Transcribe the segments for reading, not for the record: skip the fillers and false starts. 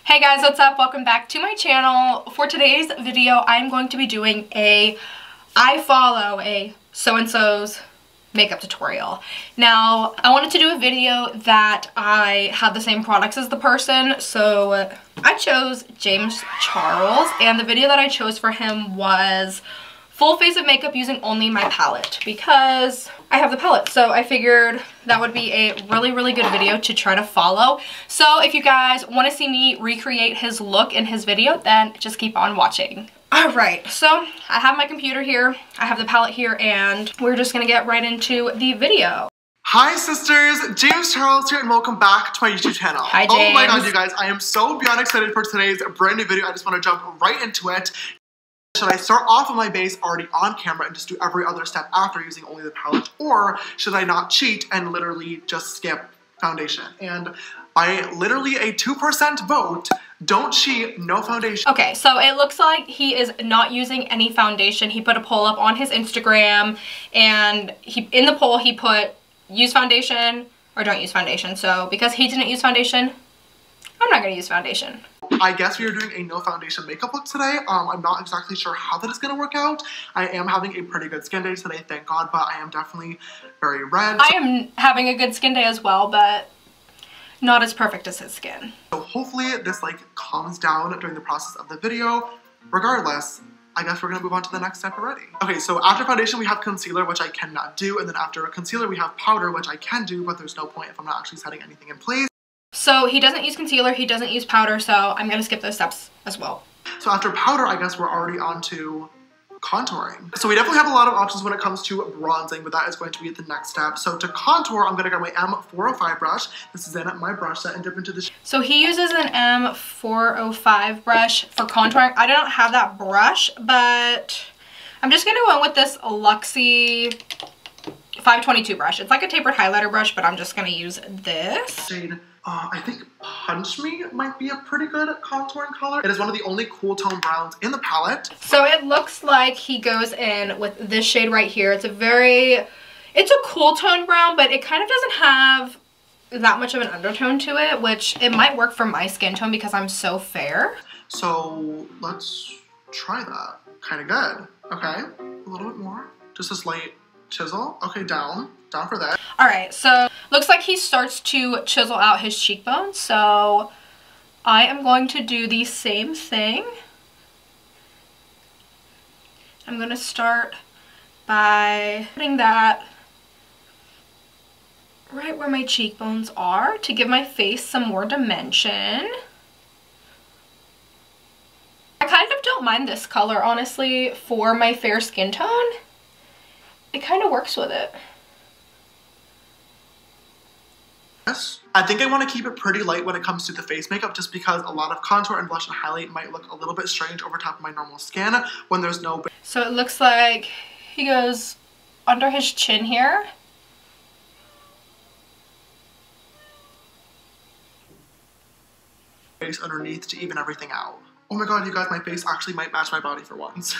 Hey guys, what's up? Welcome back to my channel. For today's video, I'm going to be doing I follow a so-and-so's makeup tutorial. Now, I wanted to do a video that I had the same products as the person, so I chose James Charles, and the video that I chose for him was full face of makeup using only my palette because I have the palette. So I figured that would be a really good video to try to follow. So if you guys want to see me recreate his look in his video, then just keep on watching. Alright, so I have my computer here, I have the palette here, and we're just gonna get right into the video. Hi sisters, James Charles here and welcome back to my YouTube channel. Hi James. Oh my god you guys, I am so beyond excited for today's brand new video. I just want to jump right into it. Should I start off with my base already on camera and just do every other step after using only the palette, or should I not cheat and literally just skip foundation? And by literally a 2% vote, don't cheat, no foundation. Okay, so it looks like he is not using any foundation. He put a poll up on his Instagram, and in the poll he put use foundation or don't use foundation. So because he didn't use foundation, I'm not gonna use foundation. I guess we are doing a no foundation makeup look today. I'm not exactly sure how that is going to work out. I am having a pretty good skin day today, thank God, but I am definitely very red. I am having a good skin day as well, but not as perfect as his skin. So hopefully this calms down during the process of the video. Regardless, I guess we're going to move on to the next step already. Okay, so after foundation we have concealer, which I cannot do, and then after concealer we have powder, which I can do, but there's no point if I'm not actually setting anything in place. So he doesn't use concealer, he doesn't use powder, so I'm gonna skip those steps as well. So after powder, I guess we're already on to contouring. So we definitely have a lot of options when it comes to bronzing, but that is going to be the next step. So to contour, I'm gonna grab my M405 brush. This is in my brush set and dip into the... So he uses an M405 brush for contouring. I don't have that brush, but I'm just gonna go in with this Luxie 522 brush. It's like a tapered highlighter brush, but I'm just gonna use this. Shade. I think Punch Me might be a pretty good contouring color. It is one of the only cool tone browns in the palette. So it looks like he goes in with this shade right here. It's a cool tone brown, but it kind of doesn't have that much of an undertone to it, which it might work for my skin tone because I'm so fair. So let's try that. Kind of good. Okay, a little bit more. Just a slight chisel. Okay, down for that. All right, so looks like he starts to chisel out his cheekbones, so I am going to do the same thing. I'm gonna start by putting that right where my cheekbones are to give my face some more dimension. I kind of don't mind this color, honestly, for my fair skin tone. It kind of works with it. I think I want to keep it pretty light when it comes to the face makeup, just because a lot of contour and blush and highlight might look a little bit strange over top of my normal skin when there's no... So it looks like he goes under his chin here. Face underneath to even everything out. Oh my god, you guys, my face actually might match my body for once.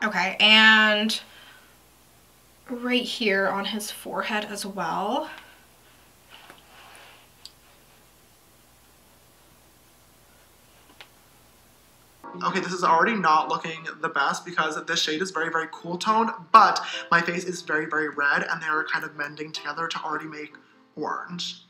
Okay, and right here on his forehead as well. Okay, this is already not looking the best because this shade is very cool tone, but my face is very red and they're kind of mending together to already make orange.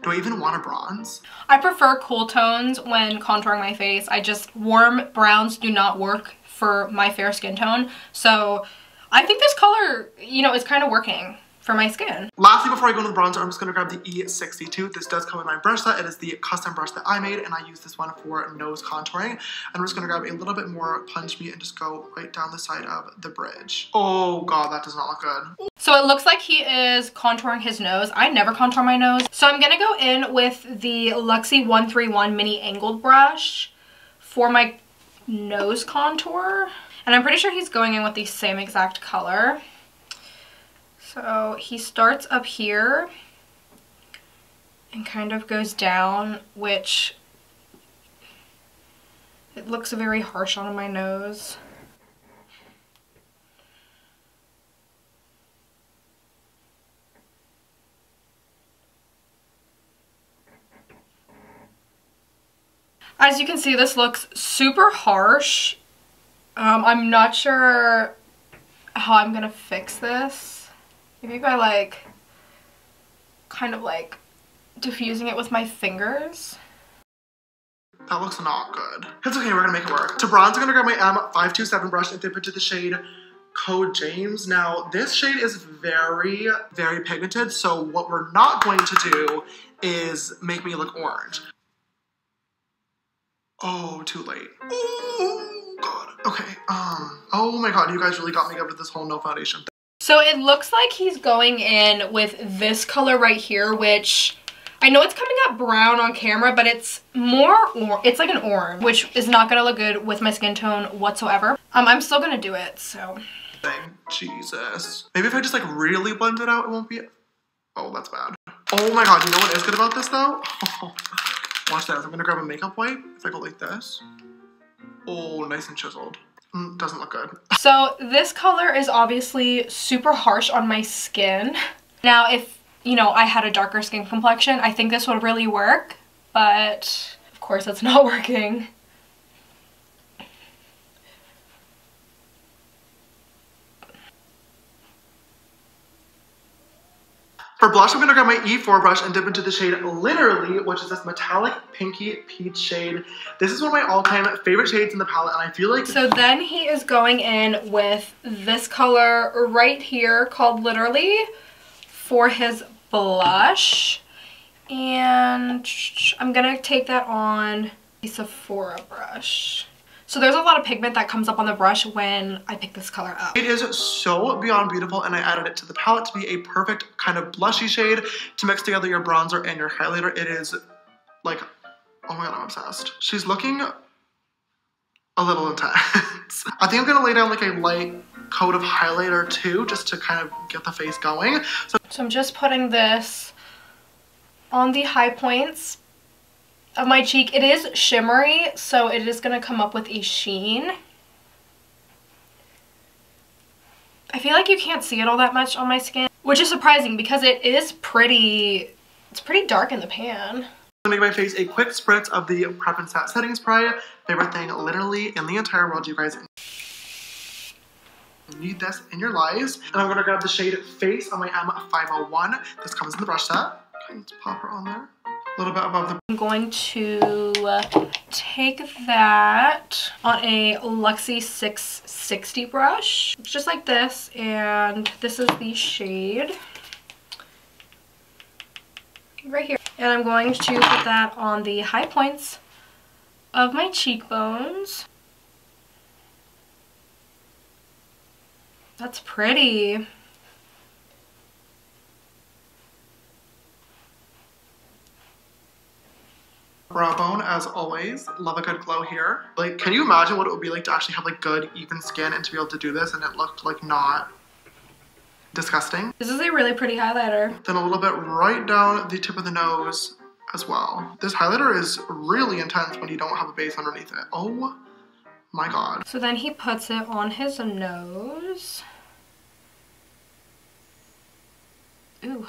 Do I even want a bronze? I prefer cool tones when contouring my face. Warm browns do not work for my fair skin tone. So I think this color, is kind of working for my skin. Lastly, before I go into the bronzer, I'm just going to grab the E62. This does come in my brush set. It is the custom brush that I made, and I use this one for nose contouring. And I'm just going to grab a little bit more Punch Me and just go right down the side of the bridge. Oh god, that does not look good. So it looks like he is contouring his nose. I never contour my nose. So I'm going to go in with the Luxie 131 mini angled brush for my nose contour. And I'm pretty sure he's going in with the same exact color. So he starts up here and kind of goes down, which it looks very harsh on my nose. As you can see, this looks super harsh. I'm not sure how I'm gonna fix this. Maybe by like, kind of like diffusing it with my fingers. That looks not good. It's okay, we're gonna make it work. To bronze, I'm gonna grab my M527 brush and dip into the shade Code James. Now, this shade is very, very pigmented, so what we're not going to do is make me look orange. Oh, too late. Oh, God. Okay, oh my God, you guys really got me good with this whole no foundation thing. So it looks like he's going in with this color right here, which I know it's coming up brown on camera, but it's it's like an orange, which is not gonna look good with my skin tone whatsoever. I'm still gonna do it, so. Jesus. Maybe if I just like really blend it out, it won't be, oh, that's bad. Oh my God, you know what is good about this though? Watch this, I'm gonna grab a makeup wipe. If I go like this. Oh, nice and chiseled. Doesn't look good. So this color is obviously super harsh on my skin. Now, if, you know, I had a darker skin complexion, I think this would really work, but of course it's not working. For blush, I'm going to grab my E4 brush and dip into the shade Literally, which is this metallic pinky peach shade. This is one of my all-time favorite shades in the palette, and I feel like... So then he is going in with this color right here called Literally for his blush. And I'm going to take that on a Sephora brush. So there's a lot of pigment that comes up on the brush when I pick this color up. It is so beyond beautiful, and I added it to the palette to be a perfect kind of blushy shade to mix together your bronzer and your highlighter. It is like, oh my God, I'm obsessed. She's looking a little intense. I think I'm gonna lay down like a light coat of highlighter too, just to kind of get the face going. So I'm just putting this on the high points of my cheek. It is shimmery, so it is going to come up with a sheen. I feel like you can't see it all that much on my skin, which is surprising because it is pretty, it's pretty dark in the pan. I'm gonna give my face a quick spritz of the Prep and Set setting spray. Favorite thing literally in the entire world, you guys. You need this in your lives. And I'm gonna grab the shade Face on my M501. This comes in the brush set. Okay, let's pop her on there. A little bit above the... I'm going to take that on a Luxie 660 brush, just like this, and this is the shade right here. And I'm going to put that on the high points of my cheekbones. That's pretty. Brow bone, as always. Love a good glow here. Like, can you imagine what it would be like to actually have like good, even skin and to be able to do this and it looked like not disgusting? This is a really pretty highlighter. Then a little bit right down the tip of the nose as well. This highlighter is really intense when you don't have a base underneath it. Oh my God. So then he puts it on his nose. Ooh.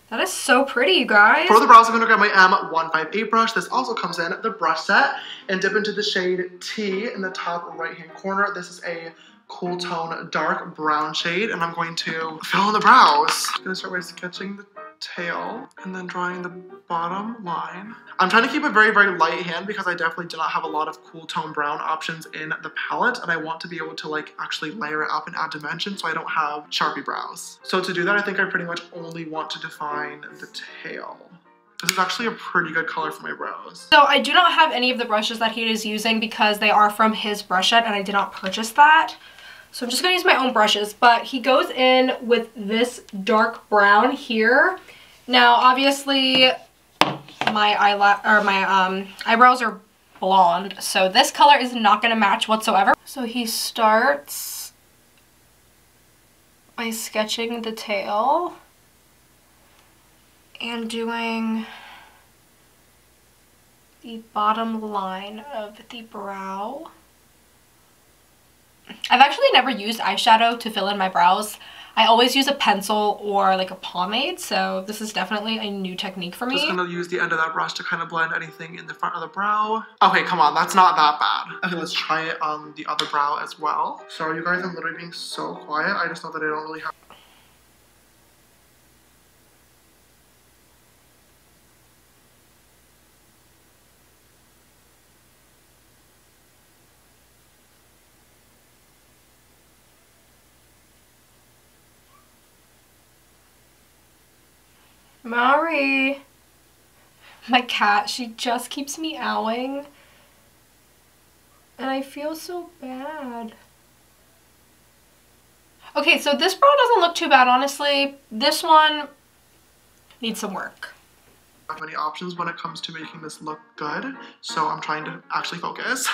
That is so pretty, you guys. For the brows, I'm going to grab my M158 brush. This also comes in the brush set and dip into the shade T in the top right-hand corner. This is a cool tone dark brown shade, and I'm going to fill in the brows. I'm going to start by sketching the tail and then drawing the bottom line. I'm trying to keep a very, very light hand because I definitely do not have a lot of cool tone brown options in the palette, and I want to be able to like actually layer it up and add dimension so I don't have Sharpie brows. So to do that, I think I pretty much only want to define the tail. This is actually a pretty good color for my brows. So I do not have any of the brushes that he is using because they are from his brush set and I did not purchase that. So I'm just going to use my own brushes, but he goes in with this dark brown here. Now, obviously, my eyebrows are blonde, so this color is not going to match whatsoever. So he starts by sketching the tail and doing the bottom line of the brow. I've actually never used eyeshadow to fill in my brows. I always use a pencil or like a pomade, so this is definitely a new technique for me. Just gonna use the end of that brush to kind of blend anything in the front of the brow. Okay, come on, that's not that bad. Okay, let's try it on the other brow as well. Sorry, you guys, I'm literally being so quiet. I just know that I don't really have... Mari. My cat, she just keeps meowing. And I feel so bad. Okay, so this brow doesn't look too bad, honestly. This one needs some work. I have many options when it comes to making this look good, so I'm trying to actually focus.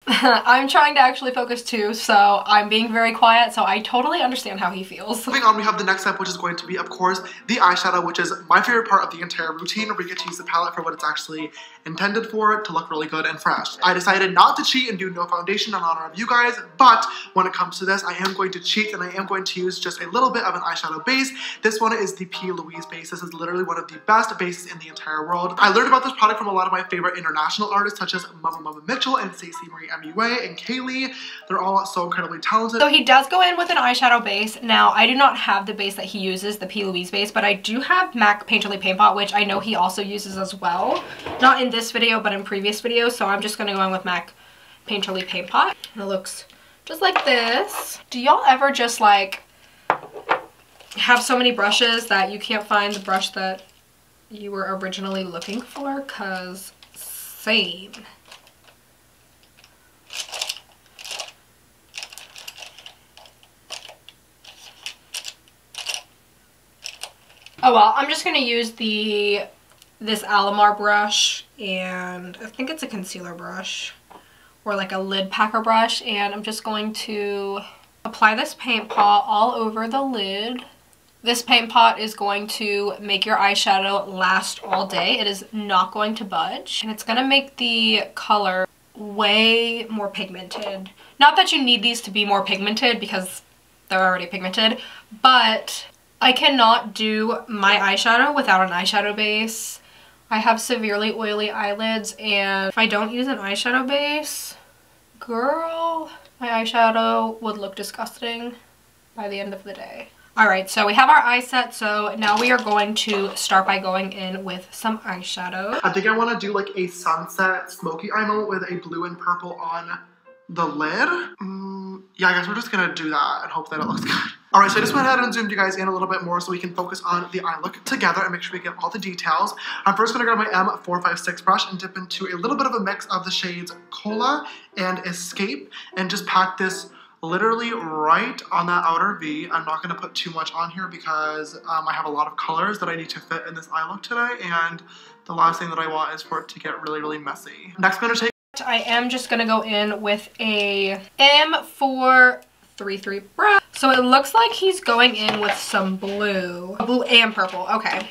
I'm trying to actually focus too, so I'm being very quiet, so I totally understand how he feels. Moving on, we have the next step, which is going to be, of course, the eyeshadow, which is my favorite part of the entire routine, where we get to use the palette for what it's actually intended for, to look really good and fresh. I decided not to cheat and do no foundation in honor of you guys, but when it comes to this, I am going to cheat and I am going to use just a little bit of an eyeshadow base. This one is the P. Louise base. This is literally one of the best bases in the entire world. I learned about this product from a lot of my favorite international artists, such as Mama Mitchell and Stacey Marie MUA and Kaylee. They're all so incredibly talented. So he does go in with an eyeshadow base. Now, I do not have the base that he uses, the P. Louise base, but I do have MAC Painterly Paint Pot, which I know he also uses as well. Not in this video, but in previous videos, so I'm just going to go in with MAC Painterly Paint Pot. And it looks just like this. Do y'all ever just like have so many brushes that you can't find the brush that you were originally looking for? Cause same. Oh well, I'm just gonna use this Alamar brush, and I think it's a concealer brush or like a lid packer brush, and I'm just going to apply this paint pot all over the lid. This paint pot is going to make your eyeshadow last all day. It is not going to budge, and it's gonna make the color way more pigmented. Not that you need these to be more pigmented because they're already pigmented, but I cannot do my eyeshadow without an eyeshadow base. I have severely oily eyelids, and if I don't use an eyeshadow base, girl, my eyeshadow would look disgusting by the end of the day. Alright, so we have our eyes set, so now we are going to start by going in with some eyeshadow. I think I want to do like a sunset smoky eye moment with a blue and purple on the lid. Yeah, I guess we're just gonna do that and hope that it looks good. Alright, so I just went ahead and zoomed you guys in a little bit more so we can focus on the eye look together and make sure we get all the details. I'm first gonna grab my M456 brush and dip into a little bit of a mix of the shades Cola and Escape and just pack this literally right on that outer V. I'm not gonna put too much on here because I have a lot of colors that I need to fit in this eye look today, and the last thing that I want is for it to get really, really messy. Next, I'm gonna take... I am just gonna go in with a M433 brush. So it looks like he's going in with some blue and purple. Okay.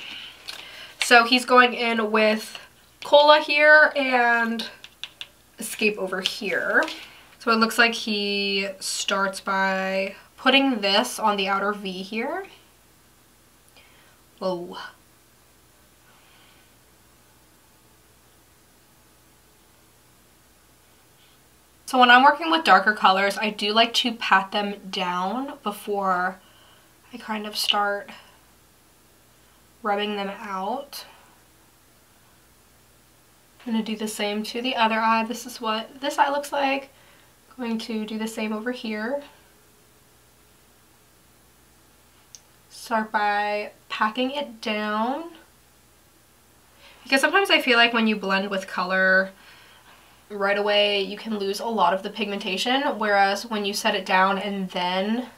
So he's going in with Cola here and Escape over here. So it looks like he starts by putting this on the outer V here. Whoa. So when I'm working with darker colors, I do like to pat them down before I kind of start rubbing them out. I'm going to do the same to the other eye. This is what this eye looks like. Going to do the same over here. Start by packing it down. Because sometimes I feel like when you blend with color right away, you can lose a lot of the pigmentation, whereas when you set it down and then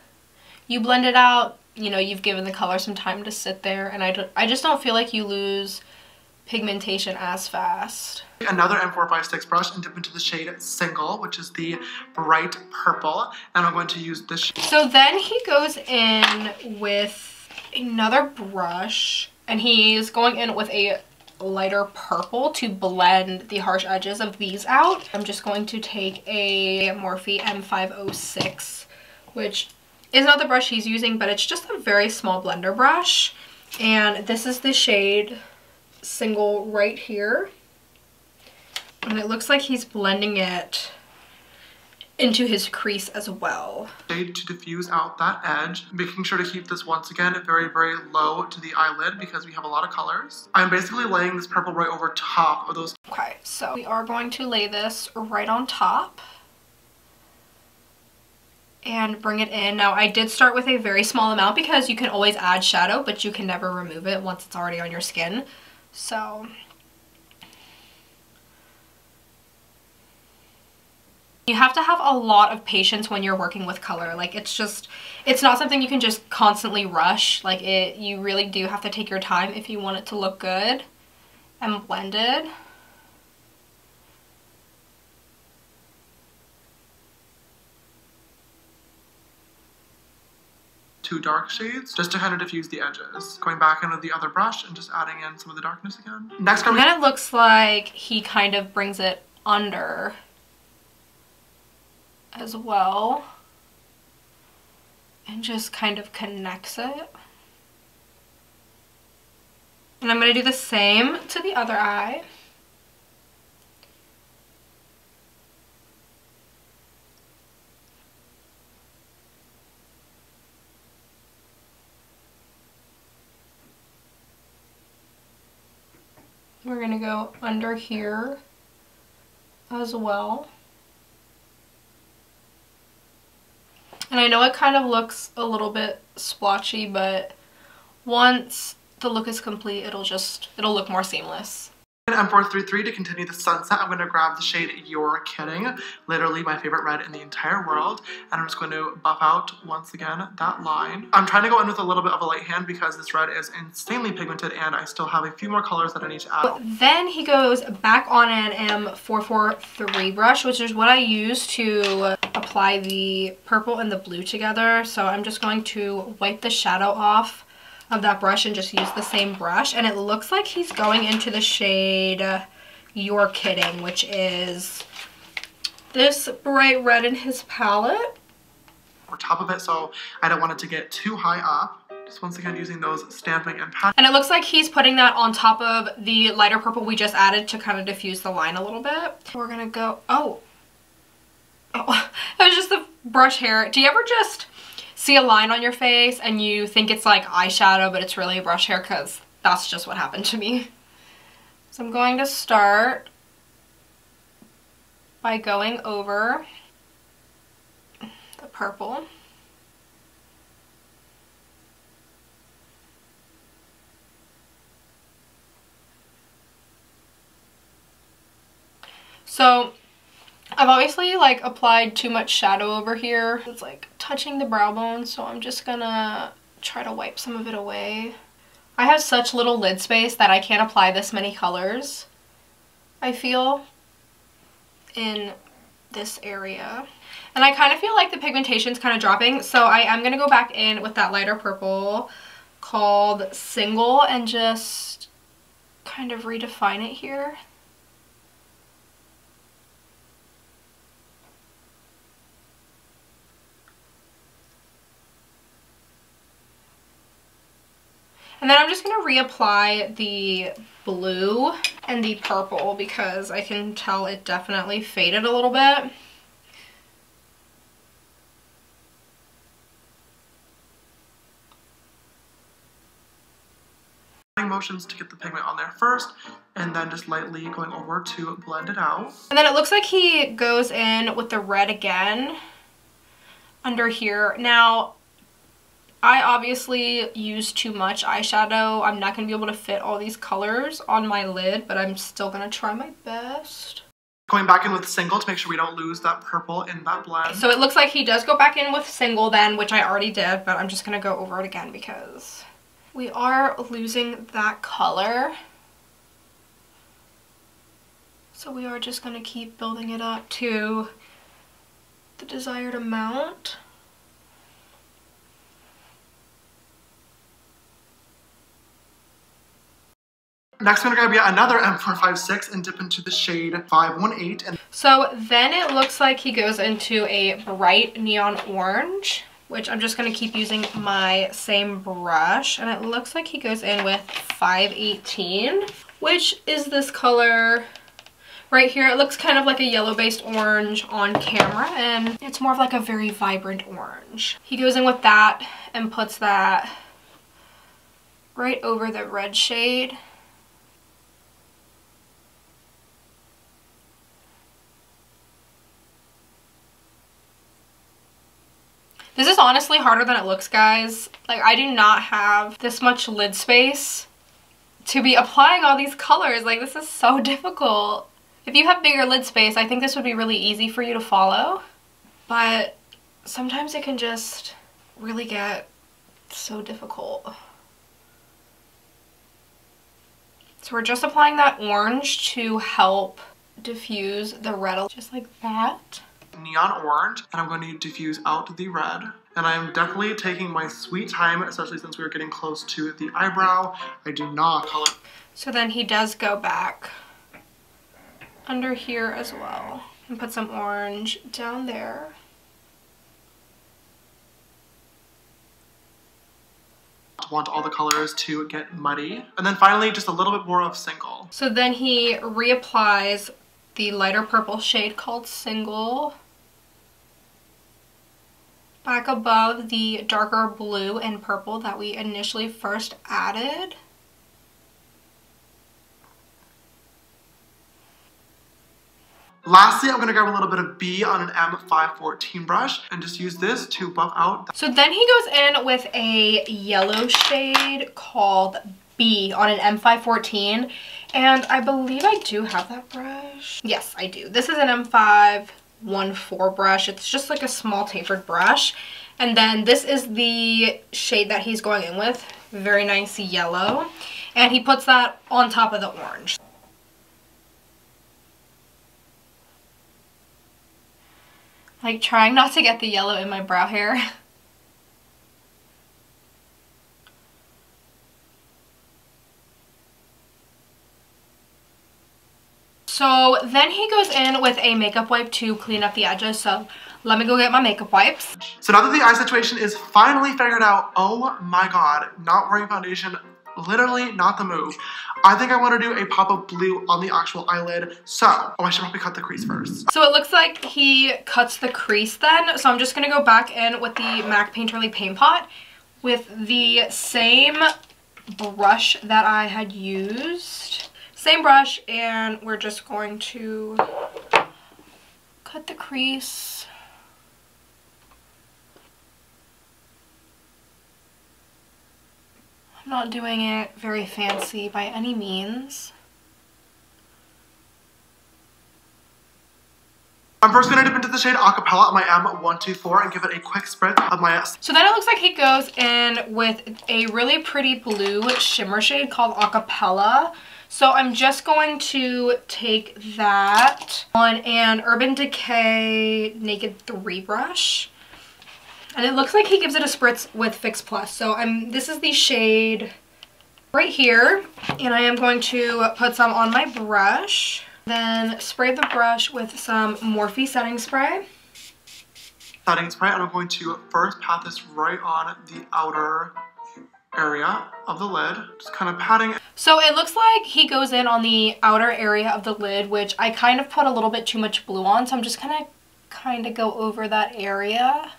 you blend it out, you know, you've given the color some time to sit there, and I just don't feel like you lose pigmentation as fast. Another M456 brush and dip into the shade Single, which is the bright purple, and I'm going to use this. So then he goes in with another brush, and he's going in with a lighter purple to blend the harsh edges of these out. I'm just going to take a Morphe M506, which is not the brush he's using, but it's just a very small blender brush. And this is the shade Single right here. And it looks like he's blending it into his crease as well. Shade to diffuse out that edge, making sure to keep this once again very, very low to the eyelid because we have a lot of colors. I'm basically laying this purple right over top of those. Okay, so we are going to lay this right on top and bring it in. Now I did start with a very small amount because you can always add shadow, but you can never remove it once it's already on your skin. So you have to have a lot of patience when you're working with color. Like it's not something you can just constantly rush. Like you really do have to take your time if you want it to look good and blended. Two dark shades just to kind of diffuse the edges. Going back in with the other brush and just adding in some of the darkness again. Next, and then it looks like he kind of brings it under as well and just kind of connects it. And I'm going to do the same to the other eye. We're going to go under here as well. And I know it kind of looks a little bit splotchy, but once the look is complete, it'll look more seamless. M433 to continue the sunset, I'm going to grab the shade You're Kidding, literally my favorite red in the entire world, and I'm just going to buff out once again that line. I'm trying to go in with a little bit of a light hand because this red is insanely pigmented and I still have a few more colors that I need to add. But then he goes back on an M443 brush, which is what I use to apply the purple and the blue together. So I'm just going to wipe the shadow off of that brush and just use the same brush, and it looks like he's going into the shade You're Kidding, which is this bright red in his palette. On top of it, so I don't want it to get too high up. Just once again using those stamping and patterns. And it looks like he's putting that on top of the lighter purple we just added to kind of diffuse the line a little bit. We're gonna go, oh, that was just the brush hair. Do you ever just see a line on your face and you think it's like eyeshadow, but it's really a brush hair? Because that's just what happened to me. So I'm going to start by going over the purple. So I've obviously like applied too much shadow over here. It's like touching the brow bone, so I'm just gonna try to wipe some of it away. I have such little lid space that I can't apply this many colors, I feel, in this area. And I kind of feel like the pigmentation's kind of dropping, so I am gonna go back in with that lighter purple called Single and just kind of redefine it here. And then I'm just going to reapply the blue and the purple because I can tell it definitely faded a little bit. Motions to get the pigment on there first, and then just lightly going over to blend it out. And then it looks like he goes in with the red again under here. Now, I obviously use too much eyeshadow. I'm not going to be able to fit all these colors on my lid, but I'm still going to try my best. Going back in with Single to make sure we don't lose that purple in that blend. So it looks like he does go back in with Single then, which I already did, but I'm just going to go over it again because we are losing that color. So we are just going to keep building it up to the desired amount. Next, I'm going to grab yet another M456 and dip into the shade 518. So then it looks like he goes into a bright neon orange. which I'm just going to keep using my same brush. And it looks like he goes in with 518, which is this color right here. It looks kind of like a yellow-based orange on camera, and it's more of like a very vibrant orange. He goes in with that and puts that right over the red shade. This is honestly harder than it looks, guys. Like, I do not have this much lid space to be applying all these colors. Like, this is so difficult. If you have bigger lid space, I think this would be really easy for you to follow. But sometimes it can just really get so difficult. So we're just applying that orange to help diffuse the red, just like that. Neon orange, and I'm going to diffuse out the red. And I'm definitely taking my sweet time, especially since we are getting close to the eyebrow. I do not color. So then he does go back under here as well and put some orange down there. I want all the colors to get muddy. And then finally, just a little bit more of Single. So then he reapplies the lighter purple shade called Single back above the darker blue and purple that we initially first added. Lastly, I'm going to grab a little bit of B on an M514 brush and just use this to buff out. So then he goes in with a yellow shade called B on an M514, and I believe I do have that brush. Yes, I do. This is an M514 brush. It's just like a small tapered brush. And then this is the shade that he's going in with. Very nice yellow. And he puts that on top of the orange. Like, trying not to get the yellow in my brow hair. So then he goes in with a makeup wipe to clean up the edges. So let me go get my makeup wipes. So now that the eye situation is finally figured out, oh my god, not wearing foundation, literally not the move. I think I want to do a pop of blue on the actual eyelid. So, I should probably cut the crease first. So it looks like he cuts the crease then. So I'm just going to go back in with the MAC Painterly Paint Pot with the same brush that I had used. Same brush, and we're just going to cut the crease. I'm not doing it very fancy by any means. I'm first going to dip into the shade Acapella on my M124 and give it a quick spritz of my... So then it looks like he goes in with a really pretty blue shimmer shade called Acapella. So I'm just going to take that on an Urban Decay Naked 3 brush. And it looks like he gives it a spritz with Fix Plus. So this is the shade right here. And I am going to put some on my brush. Then spray the brush with some Morphe setting spray. Setting spray, and I'm going to first pat this right on the outer area of the lid. Just kind of patting. So it looks like he goes in on the outer area of the lid, which I kind of put a little bit too much blue on. So I'm just gonna kind of go over that area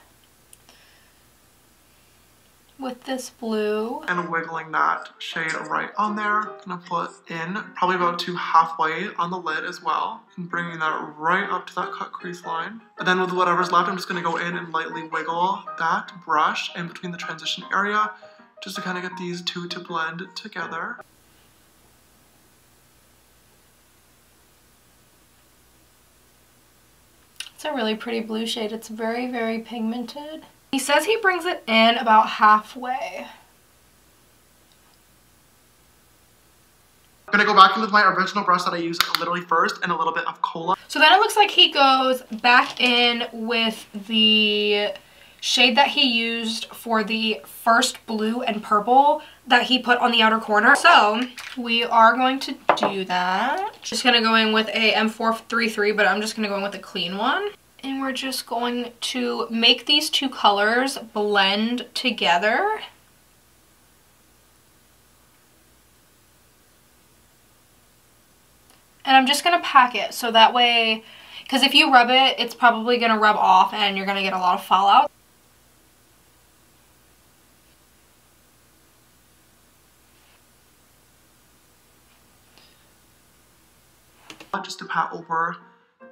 with this blue. And wiggling that shade right on there. Gonna put in probably about to halfway on the lid as well. And bringing that right up to that cut crease line. And then with whatever's left, I'm just gonna go in and lightly wiggle that brush in between the transition area, just to kind of get these two to blend together. It's a really pretty blue shade. It's very, very pigmented. He says he brings it in about halfway. I'm gonna go back in with my original brush that I used literally first and a little bit of cola. So then it looks like he goes back in with the shade that he used for the first blue and purple that he put on the outer corner. So we are going to do that. Just gonna go in with a M433, but I'm just gonna go in with a clean one. And we're just going to make these two colors blend together. And I'm just going to pack it so that way, because if you rub it, it's probably going to rub off and you're going to get a lot of fallout. Just to pat over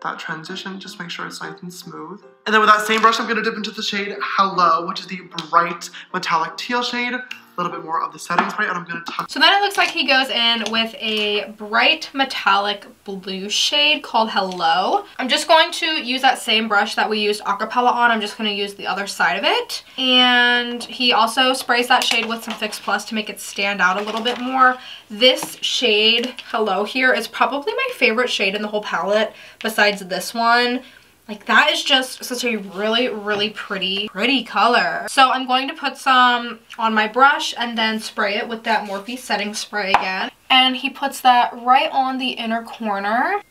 that transition, just make sure it's nice and smooth. And then with that same brush, I'm going to dip into the shade Hello, which is the bright metallic teal shade. A little bit more of the setting spray, and I'm going to touch. So then it looks like he goes in with a bright metallic blue shade called Hello. I'm just going to use that same brush that we used Acapella on. I'm just going to use the other side of it. And he also sprays that shade with some Fix Plus to make it stand out a little bit more. This shade, Hello here, is probably my favorite shade in the whole palette besides this one. Like, that is just such a really, really pretty color. So I'm going to put some on my brush and then spray it with that Morphe setting spray again. And he puts that right on the inner corner.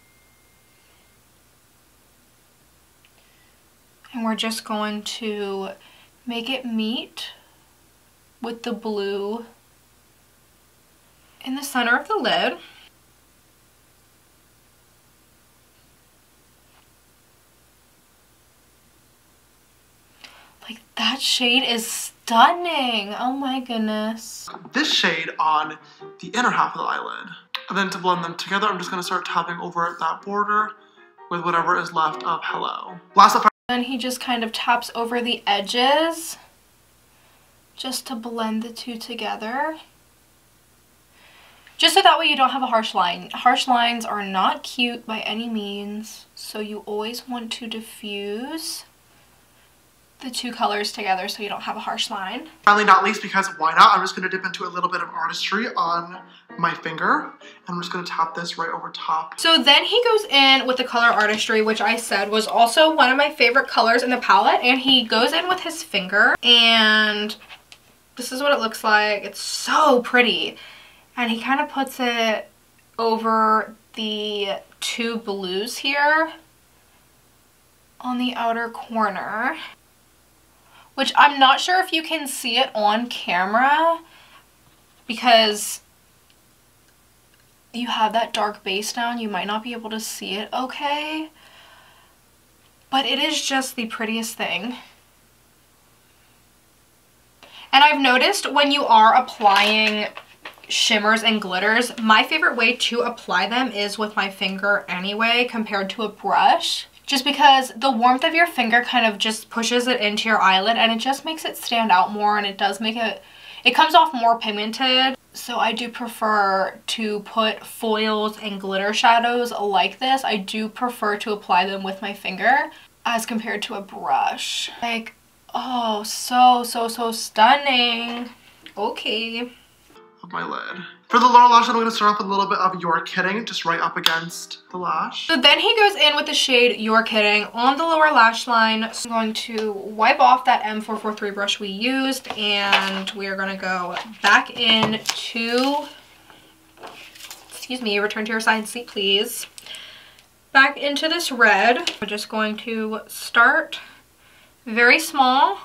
And we're just going to make it meet with the blue in the center of the lid. Like, that shade is stunning. Oh my goodness. This shade on the inner half of the eyelid. And then to blend them together, I'm just going to start tapping over that border with whatever is left of Hello. Last up. Then he just kind of taps over the edges just to blend the two together. Just so that way you don't have a harsh line. Harsh lines are not cute by any means, so you always want to diffuse the two colors together so you don't have a harsh line. Finally, not least, because why not, I'm just going to dip into a little bit of artistry on my finger, and I'm just going to tap this right over top. So then he goes in with the color Artistry, which I said was also one of my favorite colors in the palette, and he goes in with his finger, and this is what it looks like. It's so pretty. And he kind of puts it over the two blues here on the outer corner, which I'm not sure if you can see it on camera because you have that dark base down. You might not be able to see it okay, but it is just the prettiest thing. And I've noticed when you are applying shimmers and glitters, my favorite way to apply them is with my finger anyway compared to a brush. Just because the warmth of your finger kind of just pushes it into your eyelid and it just makes it stand out more, and it does make it comes off more pigmented. So I do prefer to put foils and glitter shadows like this. I do prefer to apply them with my finger as compared to a brush. Like, oh, so stunning. Okay. Of my lid. For the lower lash, I'm going to start off with a little bit of You're Kidding, just right up against the lash. So then he goes in with the shade You're Kidding on the lower lash line. So I'm going to wipe off that M443 brush we used, and we're going to go back into, excuse me, return to your side seat please. Back into this red. We're just going to start very small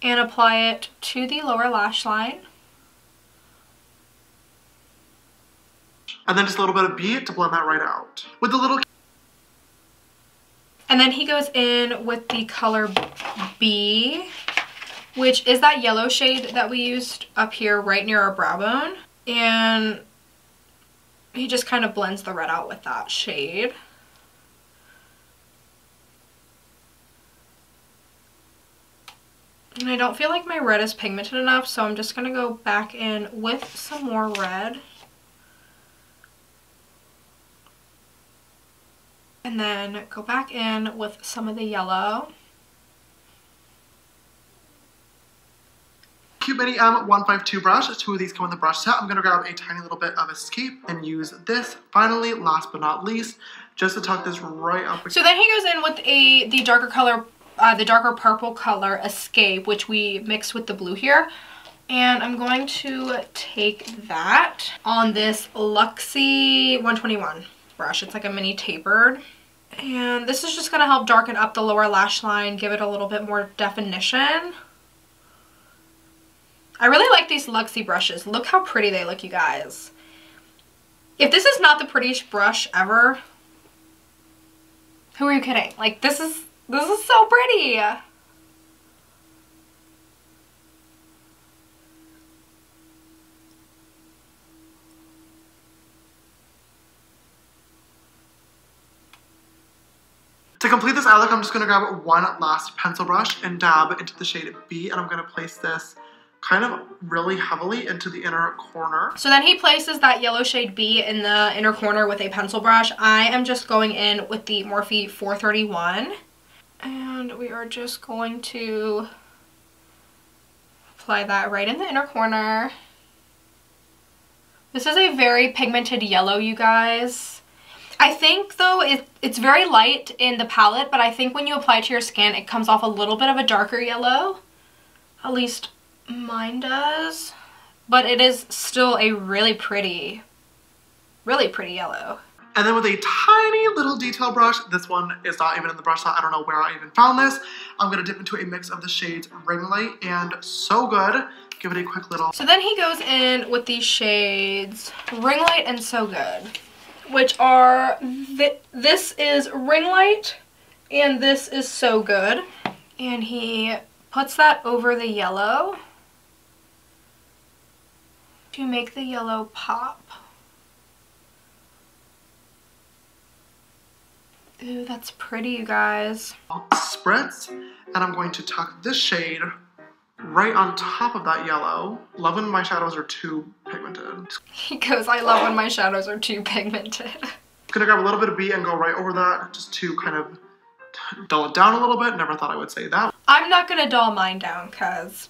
and apply it to the lower lash line. And then just a little bit of beat to blend that right out. With the little... And then he goes in with the color B, which is that yellow shade that we used up here right near our brow bone. And he just kind of blends the red out with that shade. And I don't feel like my red is pigmented enough, so I'm just going to go back in with some more red. And then go back in with some of the yellow. Cute Mini M152 brush. Two of these come in the brush set. I'm going to grab a tiny little bit of Escape and use this. Finally, last but not least, just to tuck this right up. So then he goes in with the darker color, the darker purple color Escape, which we mixed with the blue here. And I'm going to take that on this Luxie 121 brush. It's like a mini tapered. And this is just going to help darken up the lower lash line, give it a little bit more definition. I really like these Luxie brushes. Look how pretty they look, you guys. If this is not the prettiest brush ever, who are you kidding? Like, this is so pretty. To complete this eye look, I'm just going to grab one last pencil brush and dab into the shade B, and I'm going to place this kind of really heavily into the inner corner. So then he places that yellow shade B in the inner corner with a pencil brush. I am just going in with the Morphe 431, and we are just going to apply that right in the inner corner. This is a very pigmented yellow, you guys. I think though it's very light in the palette, but I think when you apply it to your skin, it comes off a little bit of a darker yellow. At least mine does. But it is still a really pretty yellow. And then with a tiny little detail brush, this one is not even in the brush set, I don't know where I even found this. I'm going to dip into a mix of the shades Ring Light and So Good. Give it a quick little. So then he goes in with these shades Ring Light and So Good, which are, this is Ring Light and this is So Good. And he puts that over the yellow to make the yellow pop. Ooh, that's pretty, you guys. Spritz, and I'm going to tuck this shade right on top of that yellow. Love when my shadows are too pigmented. He goes, I love when my shadows are too pigmented. I'm gonna grab a little bit of B and go right over that just to kind of dull it down a little bit. Never thought I would say that. I'm not gonna dull mine down because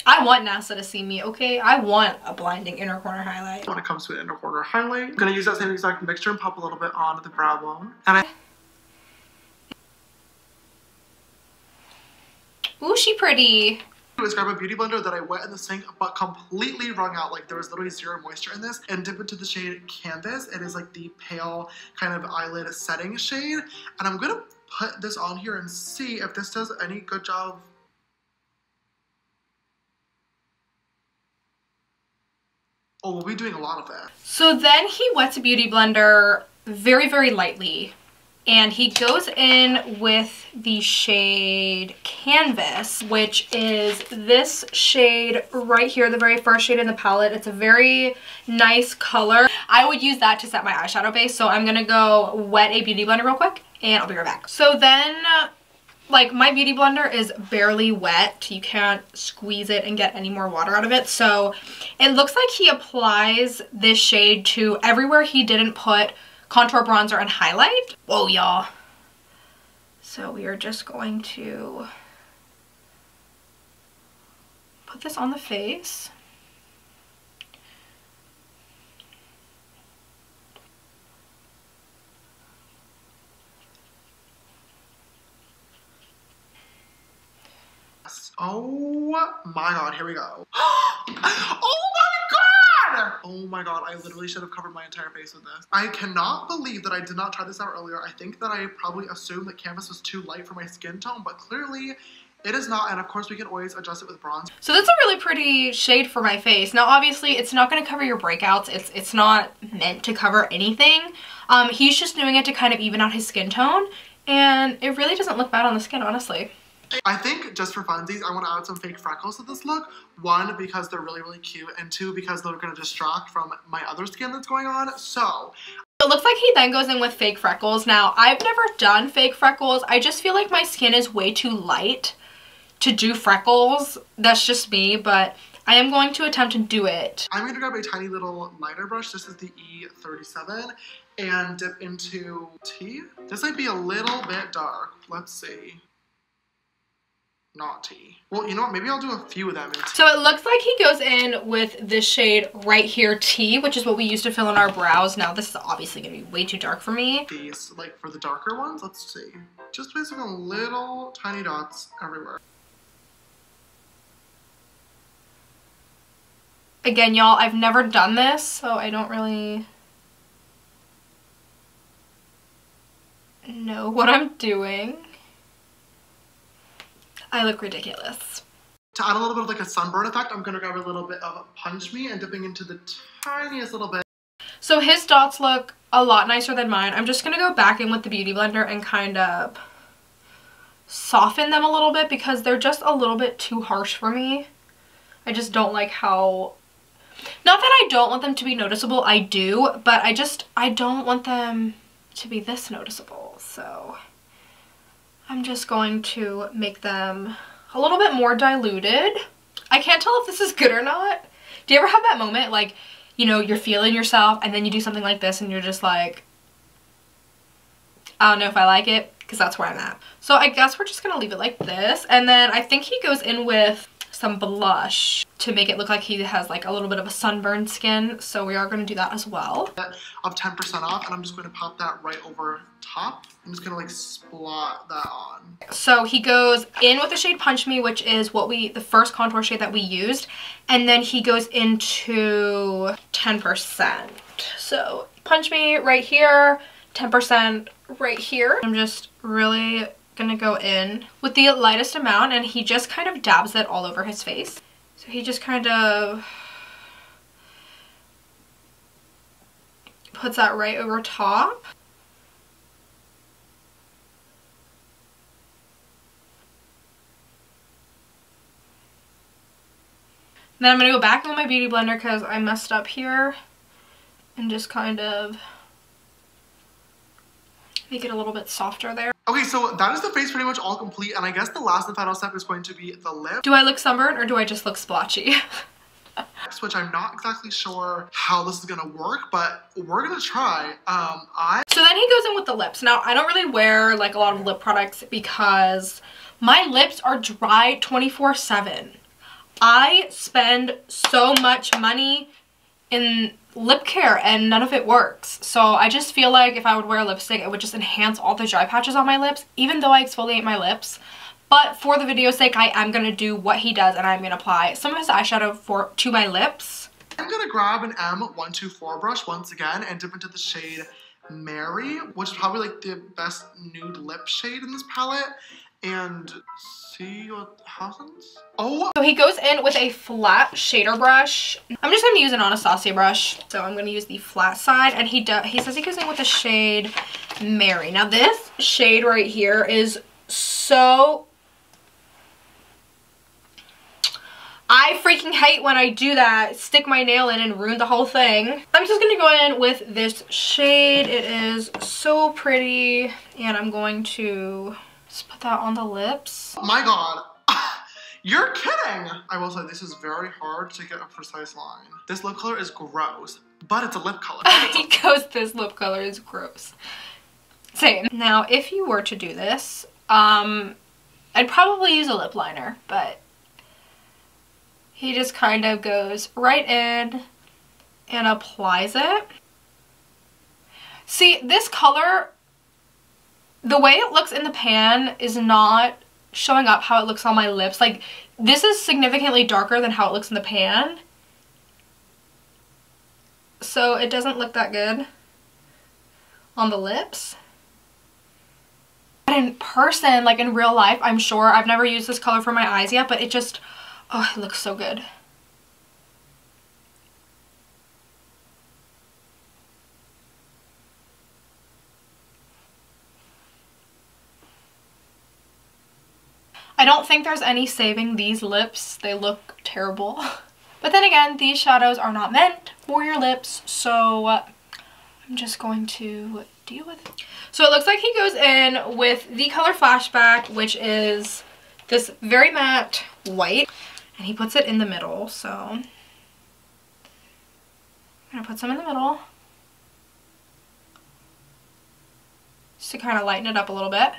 I want NASA to see me, okay? I want a blinding inner corner highlight. When it comes to an inner corner highlight, I'm gonna use that same exact mixture and pop a little bit on the brow bone. And Ooh, she pretty. is grab a beauty blender that I wet in the sink but completely wrung out, like there was literally zero moisture in this, and dip into the shade Canvas. It is like the pale kind of eyelid setting shade, and I'm gonna put this on here and see if this does any good job. Oh, we'll be doing a lot of that. So then he wets a beauty blender very, very lightly, and he goes in with the shade Canvas, which is this shade right here, the very first shade in the palette. It's a very nice color. I would use that to set my eyeshadow base, so I'm gonna go wet a beauty blender real quick, and I'll be right back. So then, like, my beauty blender is barely wet. You can't squeeze it and get any more water out of it. So it looks like he applies this shade to everywhere he didn't put contour, bronzer, and highlight. Whoa, y'all. So we are just going to put this on the face. Oh my god, here we go. Oh my god! Oh my god, I literally should have covered my entire face with this. I cannot believe that I did not try this out earlier. I think that I probably assumed that Canvas was too light for my skin tone, but clearly it is not, and of course we can always adjust it with bronze. So that's a really pretty shade for my face. Now obviously it's not going to cover your breakouts. It's not meant to cover anything. He's just doing it to kind of even out his skin tone, and it really doesn't look bad on the skin, honestly. I think just for funsies, I want to add some fake freckles to this look. One, because they're really, really cute, and two, because they're going to distract from my other skin that's going on. So it looks like he then goes in with fake freckles. Now, I've never done fake freckles. I just feel like my skin is way too light to do freckles. That's just me, but I am going to attempt to do it. I'm going to grab a tiny little lighter brush. This is the E37, and dip into T. This might be a little bit dark. Let's see. Not T. Well, you know what? Maybe I'll do a few of them in T. So it looks like he goes in with this shade right here, T, which is what we used to fill in our brows. Now, this is obviously going to be way too dark for me. These, like for the darker ones, let's see. Just placing a little tiny dots everywhere. Again, y'all, I've never done this, so I don't really... know what I'm doing. I look ridiculous. To add a little bit of like a sunburn effect, I'm gonna grab a little bit of Punch Me and dipping into the tiniest little bit. So his dots look a lot nicer than mine. I'm just gonna go back in with the Beauty Blender and kind of soften them a little bit because they're just a little bit too harsh for me. I just don't like how, not that I don't want them to be noticeable, I do, but I don't want them to be this noticeable. So I'm just going to make them a little bit more diluted. I can't tell if this is good or not. Do you ever have that moment, like, you know, you're feeling yourself and then you do something like this and you're just like, I don't know if I like it, because that's where I'm at. So I guess we're just gonna leave it like this. And then I think he goes in with some blush to make it look like he has like a little bit of a sunburned skin. So we are gonna do that as well. Of 10% off, and I'm just gonna pop that right over top. I'm just gonna like splot that on. So he goes in with the shade Punch Me, which is what the first contour shade that we used. And then he goes into 10%. So Punch Me right here, 10% right here. I'm just really gonna go in with the lightest amount, and he just kind of dabs it all over his face. So he just kind of puts that right over top. Then I'm gonna go back in with my Beauty Blender because I messed up here and just kind of make it a little bit softer there. Okay, so that is the face pretty much all complete, and I guess the last and final step is going to be the lip. Do I look sunburned or do I just look splotchy? Which I'm not exactly sure how this is gonna work, but we're gonna try. So then he goes in with the lips. Now, I don't really wear like a lot of lip products because my lips are dry 24/7. I spend so much money in lip care and none of it works. So I just feel like if I would wear lipstick, it would just enhance all the dry patches on my lips, even though I exfoliate my lips. But for the video's sake, I am going to do what he does, and I'm going to apply some of his eyeshadow to my lips. I'm going to grab an M124 brush once again and dip into the shade Mary, which is probably like the best nude lip shade in this palette, and see what happens. Oh! So he goes in with a flat shader brush. I'm just going to use an Anastasia brush. So I'm going to use the flat side, and he says he goes in with the shade Mary. Now this shade right here is so... I freaking hate when I do that, stick my nail in and ruin the whole thing. I'm just gonna go in with this shade. It is so pretty, and I'm going to just put that on the lips. Oh my god, you're kidding! I will say this is very hard to get a precise line. This lip color is gross, but it's a lip color. He goes, this lip color is gross. Same. Now, if you were to do this, I'd probably use a lip liner, but he just kind of goes right in and applies it. See, this color, the way it looks in the pan is not showing up how it looks on my lips. Like, this is significantly darker than how it looks in the pan. So it doesn't look that good on the lips. But in person, like in real life, I'm sure, I've never used this color for my eyes yet, but it just... oh, it looks so good. I don't think there's any saving these lips. They look terrible. But then again, these shadows are not meant for your lips, so I'm just going to deal with it. So it looks like he goes in with the color Flashback, which is this very matte white. And he puts it in the middle, so I'm gonna put some in the middle just to kind of lighten it up a little bit.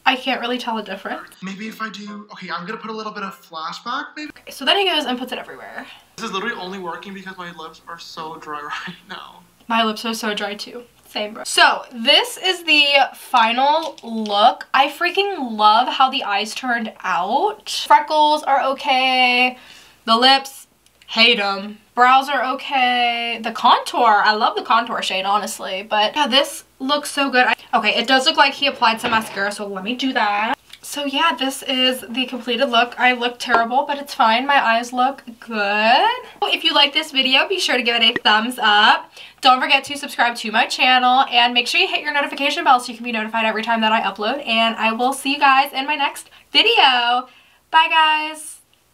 I can't really tell the difference. Maybe if I do, okay, I'm gonna put a little bit of Flashback, maybe. Okay, so then he goes and puts it everywhere. This is literally only working because my lips are so dry right now. My lips are so dry too. Same, bro. So this is the final look. I freaking love how the eyes turned out. Freckles are okay. The lips, hate them. Brows are okay. The contour, I love the contour shade, honestly. But yeah, this looks so good. Okay, it does look like he applied some mascara, so let me do that. So yeah, this is the completed look. I look terrible, but it's fine. My eyes look good. If you like this video, be sure to give it a thumbs up. Don't forget to subscribe to my channel and make sure you hit your notification bell so you can be notified every time that I upload. And I will see you guys in my next video. Bye guys.